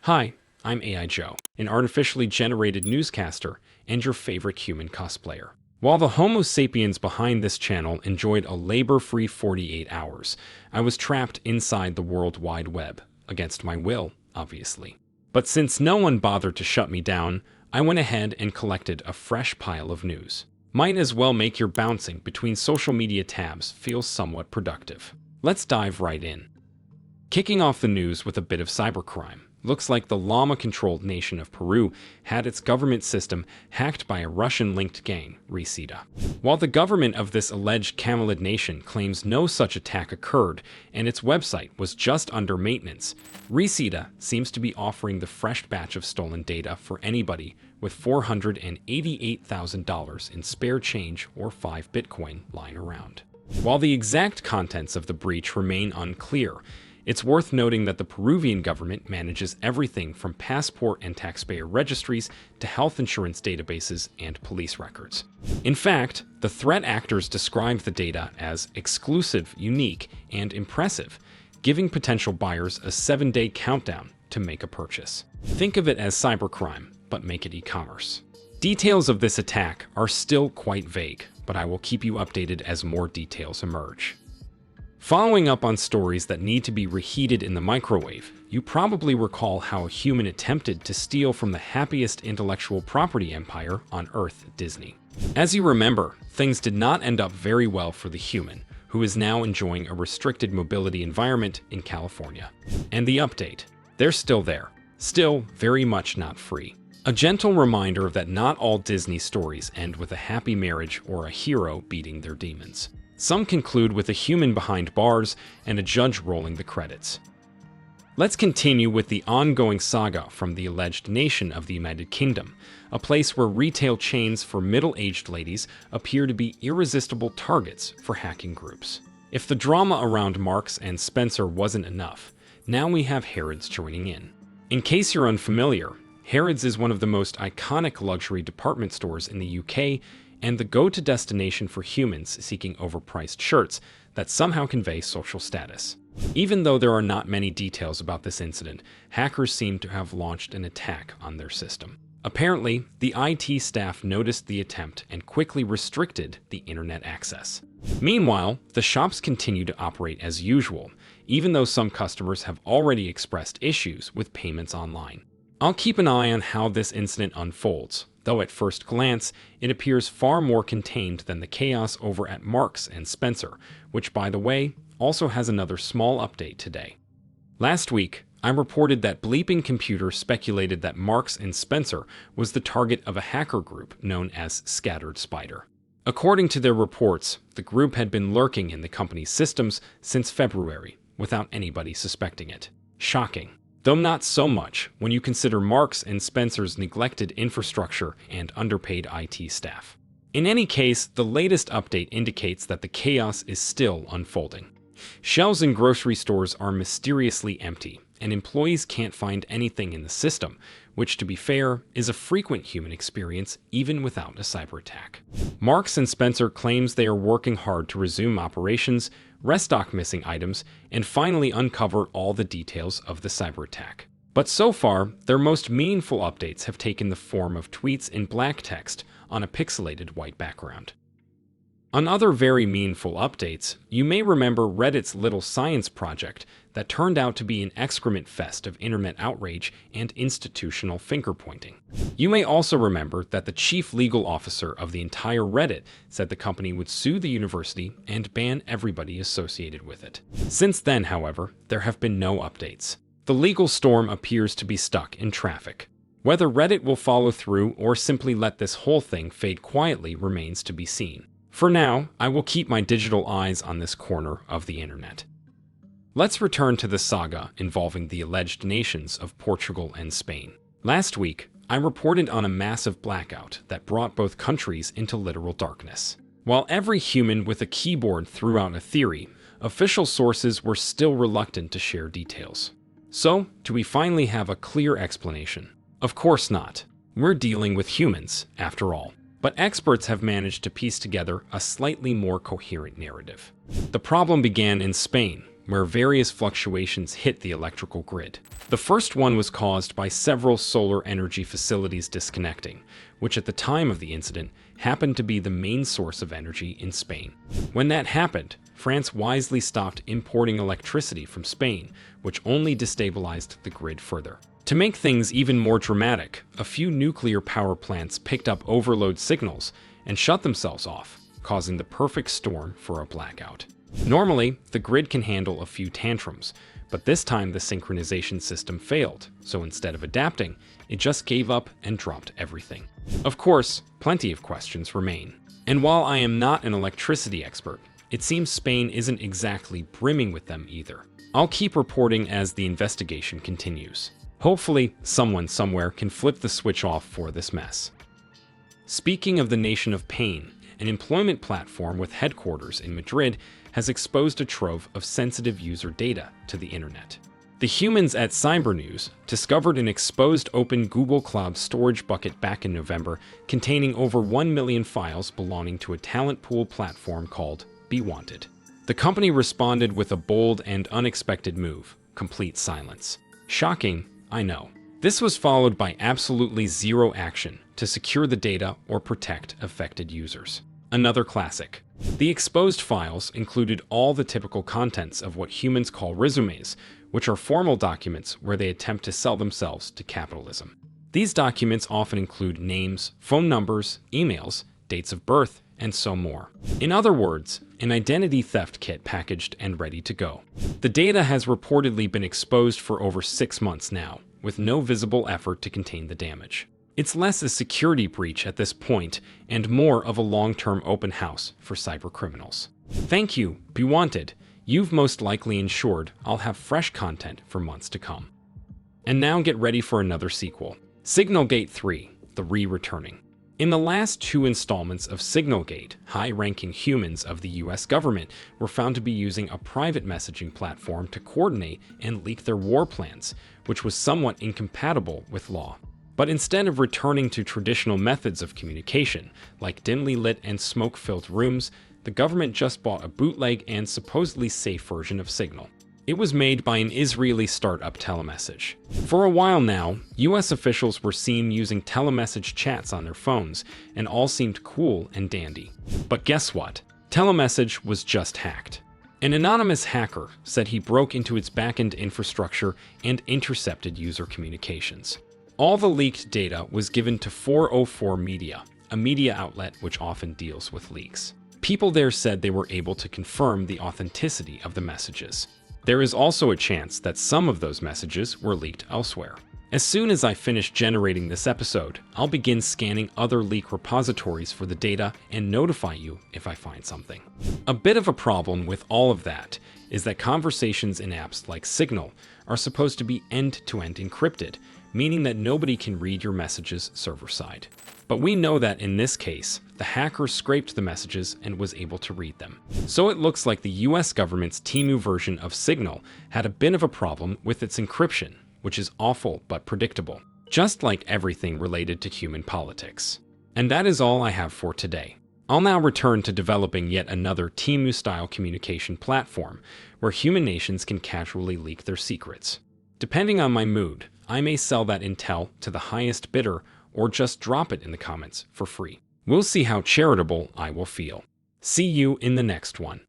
Hi, I'm AI Joe, an artificially generated newscaster and your favorite human cosplayer. While the Homo sapiens behind this channel enjoyed a labor-free 48 hours, I was trapped inside the World Wide Web, against my will, obviously. But since no one bothered to shut me down, I went ahead and collected a fresh pile of news. Might as well make your bouncing between social media tabs feel somewhat productive. Let's dive right in. Kicking off the news with a bit of cybercrime. Looks like the llama-controlled nation of Peru had its government system hacked by a Russian-linked gang, Reseda. While the government of this alleged camelid nation claims no such attack occurred and its website was just under maintenance, Reseda seems to be offering the fresh batch of stolen data for anybody with $488,000 in spare change or 5 Bitcoin lying around. While the exact contents of the breach remain unclear, it's worth noting that the Peruvian government manages everything from passport and taxpayer registries to health insurance databases and police records. In fact, the threat actors described the data as exclusive, unique, and impressive, giving potential buyers a 7-day countdown to make a purchase. Think of it as cybercrime, but make it e-commerce. Details of this attack are still quite vague, but I will keep you updated as more details emerge. Following up on stories that need to be reheated in the microwave, you probably recall how a human attempted to steal from the happiest intellectual property empire on Earth, Disney. As you remember, things did not end up very well for the human, who is now enjoying a restricted mobility environment in California. And the update: they're still there, still very much not free. A gentle reminder that not all Disney stories end with a happy marriage or a hero beating their demons. Some conclude with a human behind bars and a judge rolling the credits. Let's continue with the ongoing saga from the alleged nation of the United Kingdom, a place where retail chains for middle-aged ladies appear to be irresistible targets for hacking groups. If the drama around Marks and Spencer wasn't enough, now we have Harrods joining in. In case you're unfamiliar, Harrods is one of the most iconic luxury department stores in the UK and the go-to destination for humans seeking overpriced shirts that somehow convey social status. Even though there are not many details about this incident, hackers seem to have launched an attack on their system. Apparently, the IT staff noticed the attempt and quickly restricted the internet access. Meanwhile, the shops continue to operate as usual, even though some customers have already expressed issues with payments online. I'll keep an eye on how this incident unfolds, though at first glance, it appears far more contained than the chaos over at Marks and Spencer, which, by the way, also has another small update today. Last week, I reported that Bleeping Computer speculated that Marks and Spencer was the target of a hacker group known as Scattered Spider. According to their reports, the group had been lurking in the company's systems since February, without anybody suspecting it. Shocking. Though not so much when you consider Marks and Spencer's neglected infrastructure and underpaid IT staff. In any case, the latest update indicates that the chaos is still unfolding. Shelves in grocery stores are mysteriously empty, and employees can't find anything in the system, which, to be fair, is a frequent human experience even without a cyber attack. Marks and Spencer claims they are working hard to resume operations, restock missing items, and finally uncover all the details of the cyber attack. But so far, their most meaningful updates have taken the form of tweets in black text on a pixelated white background. On other very meaningful updates, you may remember Reddit's little science project that turned out to be an excrement fest of internet outrage and institutional finger-pointing. You may also remember that the chief legal officer of the entire Reddit said the company would sue the university and ban everybody associated with it. Since then, however, there have been no updates. The legal storm appears to be stuck in traffic. Whether Reddit will follow through or simply let this whole thing fade quietly remains to be seen. For now, I will keep my digital eyes on this corner of the internet. Let's return to the saga involving the alleged nations of Portugal and Spain. Last week, I reported on a massive blackout that brought both countries into literal darkness. While every human with a keyboard threw out a theory, official sources were still reluctant to share details. So, do we finally have a clear explanation? Of course not. We're dealing with humans, after all. But experts have managed to piece together a slightly more coherent narrative. The problem began in Spain, where various fluctuations hit the electrical grid. The first one was caused by several solar energy facilities disconnecting, which at the time of the incident happened to be the main source of energy in Spain. When that happened, France wisely stopped importing electricity from Spain, which only destabilized the grid further. To make things even more dramatic, a few nuclear power plants picked up overload signals and shut themselves off, causing the perfect storm for a blackout. Normally, the grid can handle a few tantrums, but this time the synchronization system failed, so instead of adapting, it just gave up and dropped everything. Of course, plenty of questions remain. And while I am not an electricity expert, it seems Spain isn't exactly brimming with them either. I'll keep reporting as the investigation continues. Hopefully, someone somewhere can flip the switch off for this mess. Speaking of the nation of pain, an employment platform with headquarters in Madrid has exposed a trove of sensitive user data to the internet. The humans at Cybernews discovered an exposed open Google Cloud storage bucket back in November containing over 1 million files belonging to a talent pool platform called Be Wanted. The company responded with a bold and unexpected move: complete silence. Shocking, I know. This was followed by absolutely zero action to secure the data or protect affected users. Another classic. The exposed files included all the typical contents of what humans call resumes, which are formal documents where they attempt to sell themselves to capitalism. These documents often include names, phone numbers, emails, dates of birth, and so more. In other words, an identity theft kit packaged and ready to go. The data has reportedly been exposed for over 6 months now, with no visible effort to contain the damage. It's less a security breach at this point and more of a long-term open house for cybercriminals. Thank you, Be Wanted. You've most likely ensured I'll have fresh content for months to come. And now get ready for another sequel. Signalgate 3, The Re-Returning. In the last 2 installments of Signalgate, high-ranking humans of the US government were found to be using a private messaging platform to coordinate and leak their war plans, which was somewhat incompatible with law. But instead of returning to traditional methods of communication, like dimly lit and smoke-filled rooms, the government just bought a bootleg and supposedly safe version of Signal. It was made by an Israeli startup, Telemessage. For a while now, US officials were seen using telemessage chats on their phones, and all seemed cool and dandy. But guess what? Telemessage was just hacked. An anonymous hacker said he broke into its backend infrastructure and intercepted user communications. All the leaked data was given to 404 Media, a media outlet which often deals with leaks. People there said they were able to confirm the authenticity of the messages. There is also a chance that some of those messages were leaked elsewhere. As soon as I finish generating this episode, I'll begin scanning other leak repositories for the data and notify you if I find something. A bit of a problem with all of that is that conversations in apps like Signal are supposed to be end-to-end encrypted, meaning that nobody can read your messages server-side. But we know that in this case, the hacker scraped the messages and was able to read them. So it looks like the US government's Temu version of Signal had a bit of a problem with its encryption, which is awful but predictable, just like everything related to human politics. And that is all I have for today. I'll now return to developing yet another Temu-style communication platform where human nations can casually leak their secrets. Depending on my mood, I may sell that intel to the highest bidder or just drop it in the comments for free. We'll see how charitable I will feel. See you in the next one.